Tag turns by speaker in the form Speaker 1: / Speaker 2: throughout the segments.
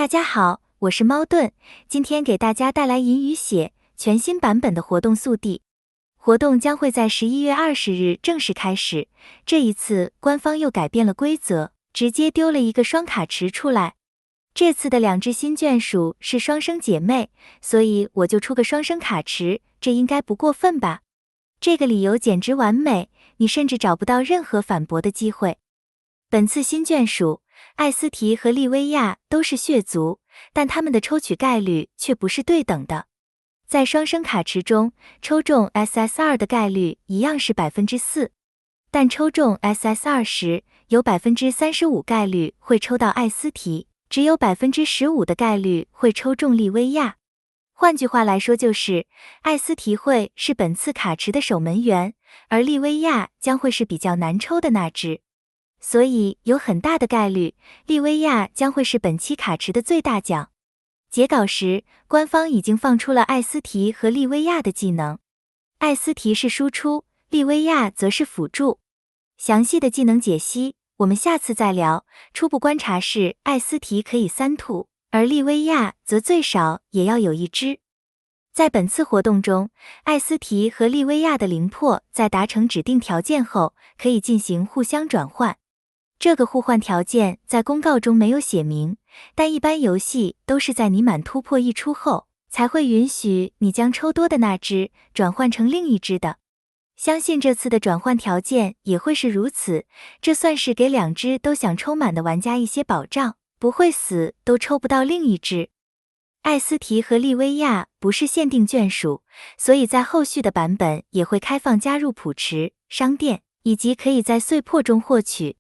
Speaker 1: 大家好，我是猫盾，今天给大家带来银雨血全新版本的活动速递。活动将会在11月20日正式开始，这一次官方又改变了规则，直接丢了一个双卡池出来。这次的2只新眷属是双生姐妹，所以我就出个双生卡池，这应该不过分吧？这个理由简直完美，你甚至找不到任何反驳的机会。本次新眷属艾斯提和利薇亚都是血族，但他们的抽取概率却不是对等的。在双生卡池中，抽中 SSR 的概率一样是 4%， 但抽中 SSR 时，有 35% 概率会抽到艾斯提，只有 15% 的概率会抽中利薇亚。换句话来说就是，艾斯提会是本次卡池的守门员，而利薇亚将会是比较难抽的那只。所以有很大的概率，利薇亚将会是本期卡池的最大奖。截稿时，官方已经放出了艾斯提和利薇亚的技能，艾斯提是输出，利薇亚则是辅助。详细的技能解析，我们下次再聊。初步观察是，艾斯提可以3吐，而利薇亚则最少也要有1只。在本次活动中，艾斯提和利薇亚的灵魄在达成指定条件后，可以进行互相转换。这个互换条件在公告中没有写明，但一般游戏都是在你满突破1出后，才会允许你将抽多的那只转换成另一只的。相信这次的转换条件也会是如此，这算是给2只都想抽满的玩家一些保障，不会死都抽不到另一只。艾斯提和利薇亚不是限定眷属，所以在后续的版本也会开放加入普池、商店，以及可以在碎破中获取。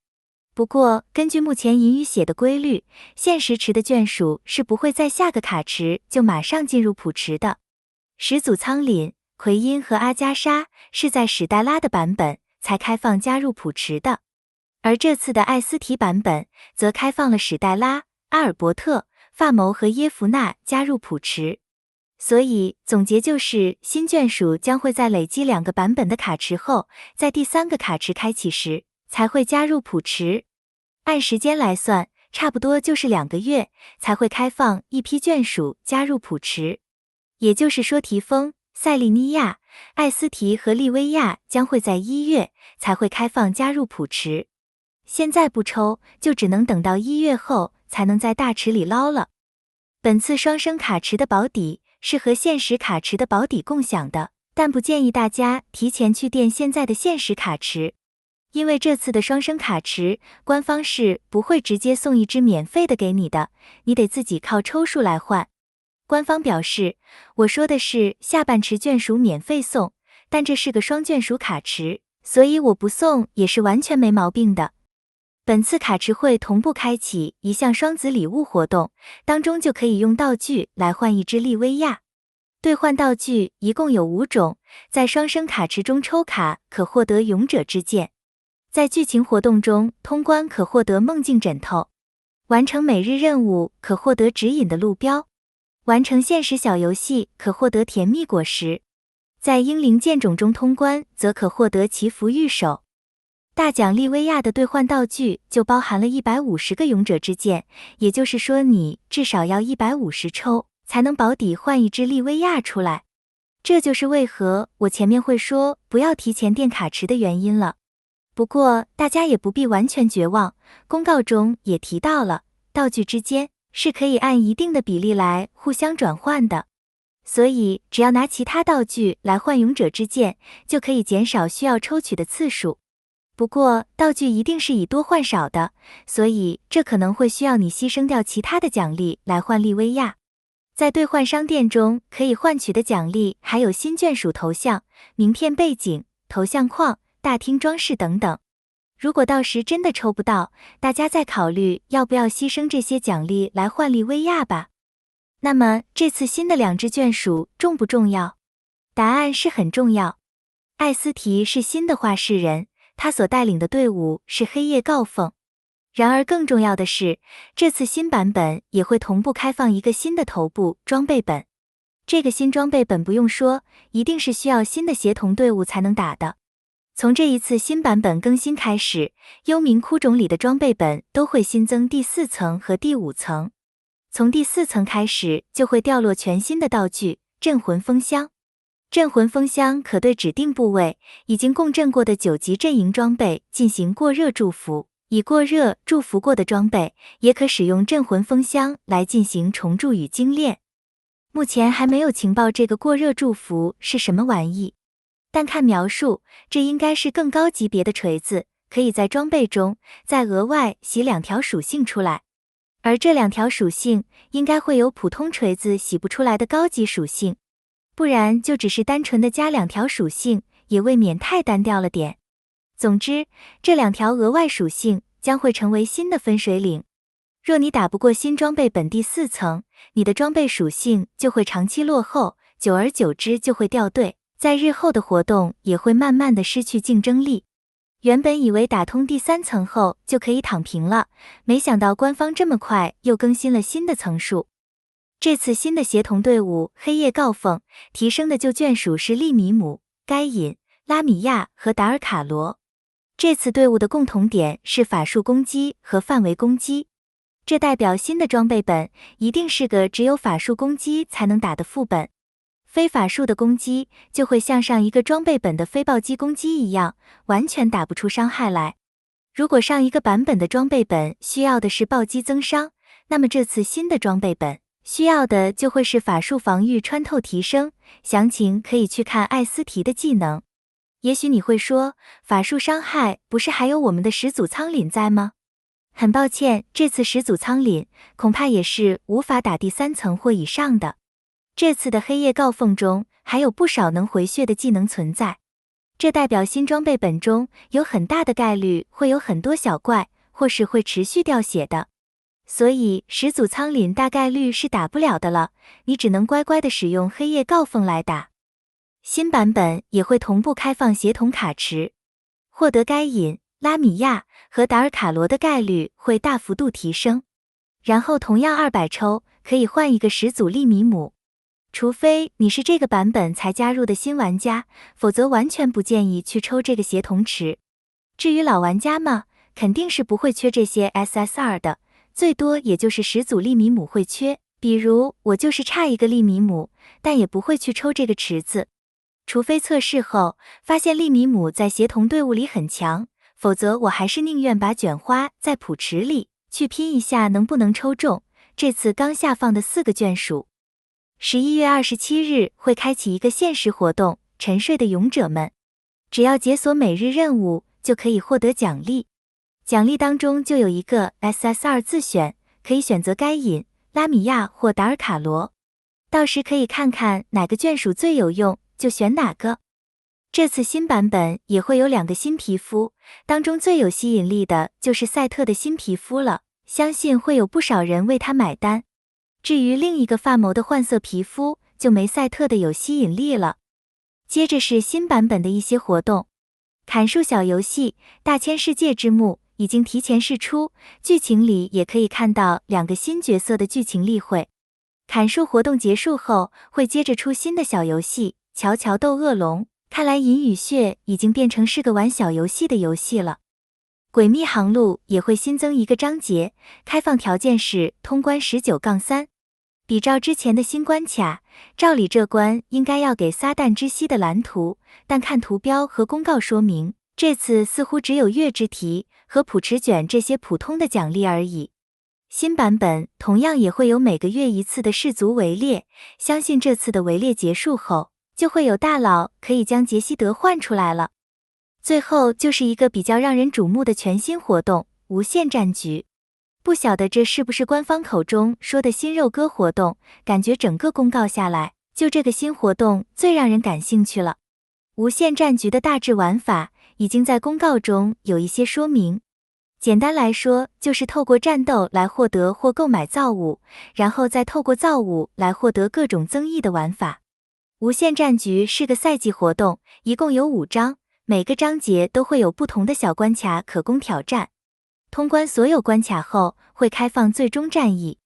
Speaker 1: 不过，根据目前银雨血的规律，现实池的眷属是不会在下个卡池就马上进入普池的。始祖苍廪、奎因和阿加莎是在史黛拉的版本才开放加入普池的，而这次的艾斯提版本则开放了史黛拉、阿尔伯特、发牟和耶芙娜加入普池。所以总结就是，新眷属将会在累积2个版本的卡池后，在第3个卡池开启时才会加入普池。按时间来算，差不多就是2个月才会开放一批眷属加入普池。也就是说，提丰、塞利尼亚、艾斯提和利薇亚将会在1月才会开放加入普池。现在不抽，就只能等到1月后才能在大池里捞了。本次双生卡池的保底是和现实卡池的保底共享的，但不建议大家提前去垫现在的现实卡池。因为这次的双生卡池，官方是不会直接送1只免费的给你的，你得自己靠抽数来换。官方表示，我说的是下半池眷属免费送，但这是个双眷属卡池，所以我不送也是完全没毛病的。本次卡池会同步开启一项双子礼物活动，当中就可以用道具来换1只利薇亚。兑换道具一共有5种，在双生卡池中抽卡可获得勇者之剑。在剧情活动中通关可获得梦境枕头，完成每日任务可获得指引的路标，完成现实小游戏可获得甜蜜果实，在英灵剑种中通关则可获得祈福玉手。大奖利薇亚的兑换道具就包含了150个勇者之剑，也就是说你至少要150抽才能保底换1只利薇亚出来。这就是为何我前面会说不要提前垫卡池的原因了。不过大家也不必完全绝望，公告中也提到了，道具之间是可以按一定的比例来互相转换的，所以只要拿其他道具来换勇者之剑，就可以减少需要抽取的次数。不过道具一定是以多换少的，所以这可能会需要你牺牲掉其他的奖励来换利薇亚。在兑换商店中可以换取的奖励还有新眷属头像、名片背景、头像框、大厅装饰等等。如果到时真的抽不到，大家再考虑要不要牺牲这些奖励来换利薇亚吧。那么这次新的2只眷属重不重要？答案是很重要。艾斯提是新的话事人，他所带领的队伍是黑夜告凤。然而更重要的是，这次新版本也会同步开放一个新的头部装备本。这个新装备本不用说，一定是需要新的协同队伍才能打的。从这一次新版本更新开始，幽冥窟种里的装备本都会新增第4层和第5层。从第4层开始就会掉落全新的道具镇魂封箱。镇魂封箱可对指定部位已经共振过的9级阵营装备进行过热祝福，已过热祝福过的装备也可使用镇魂封箱来进行重铸与精炼。目前还没有情报这个过热祝福是什么玩意，但看描述，这应该是更高级别的锤子，可以在装备中再额外洗2条属性出来，而这2条属性应该会有普通锤子洗不出来的高级属性，不然就只是单纯的加2条属性，也未免太单调了点。总之，这2条额外属性将会成为新的分水岭。若你打不过新装备本第4层，你的装备属性就会长期落后，久而久之就会掉队，在日后的活动也会慢慢的失去竞争力。原本以为打通第3层后就可以躺平了，没想到官方这么快又更新了新的层数。这次新的协同队伍黑夜告凤提升的旧眷属是利米姆、该隐、拉米亚和达尔卡罗。这次队伍的共同点是法术攻击和范围攻击，这代表新的装备本一定是个只有法术攻击才能打的副本，非法术的攻击就会像上一个装备本的非暴击攻击一样，完全打不出伤害来。如果上一个版本的装备本需要的是暴击增伤，那么这次新的装备本需要的就会是法术防御穿透提升，详情可以去看艾斯提的技能。也许你会说，法术伤害不是还有我们的始祖苍廪在吗？很抱歉，这次始祖苍廪恐怕也是无法打第3层或以上的。这次的黑夜告凤中还有不少能回血的技能存在，这代表新装备本中有很大的概率会有很多小怪，或是会持续掉血的。所以始祖苍廪大概率是打不了的了，你只能乖乖的使用黑夜告凤来打。新版本也会同步开放协同卡池，获得该隐、拉米亚和达尔卡罗的概率会大幅度提升。然后同样200抽可以换一个始祖利米姆，除非你是这个版本才加入的新玩家，否则完全不建议去抽这个协同池。至于老玩家嘛，肯定是不会缺这些 SSR 的，最多也就是始祖利米姆会缺，比如我就是差一个利米姆，但也不会去抽这个池子。除非测试后发现利米姆在协同队伍里很强，否则我还是宁愿把卷花在普池里去拼一下能不能抽中这次刚下放的4个眷属。11月27日会开启一个限时活动，沉睡的勇者们只要解锁每日任务就可以获得奖励，奖励当中就有一个 SSR 自选，可以选择该隐、拉米亚或达尔卡罗，到时可以看看哪个眷属最有用就选哪个。这次新版本也会有2个新皮肤，当中最有吸引力的就是赛特的新皮肤了，相信会有不少人为他买单。至于另一个发眸的换色皮肤，就没赛特的有吸引力了。接着是新版本的一些活动，砍树小游戏大千世界之幕已经提前释出，剧情里也可以看到2个新角色的剧情例会。砍树活动结束后会接着出新的小游戏乔乔斗恶龙，看来银与血已经变成是个玩小游戏的游戏了。诡秘航路也会新增一个章节，开放条件是通关19-3。比照之前的新关卡，照理这关应该要给撒旦之息的蓝图，但看图标和公告说明，这次似乎只有月之题和普池卷这些普通的奖励而已。新版本同样也会有每个月1次的氏族围猎，相信这次的围猎结束后，就会有大佬可以将杰西德换出来了。最后就是一个比较让人瞩目的全新活动——无限战局。不晓得这是不是官方口中说的新肉鸽活动，感觉整个公告下来，就这个新活动最让人感兴趣了。无限战局的大致玩法已经在公告中有一些说明，简单来说就是透过战斗来获得或购买造物，然后再透过造物来获得各种增益的玩法。无限战局是个赛季活动，一共有5章，每个章节都会有不同的小关卡可供挑战。通关所有关卡后，会开放最终战役。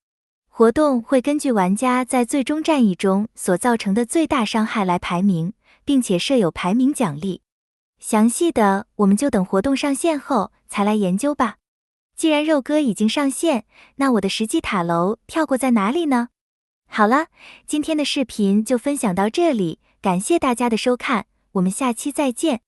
Speaker 1: 活动会根据玩家在最终战役中所造成的最大伤害来排名，并且设有排名奖励。详细的我们就等活动上线后才来研究吧。既然肉鸽已经上线，那我的实际塔楼跳过在哪里呢？好了，今天的视频就分享到这里，感谢大家的收看，我们下期再见。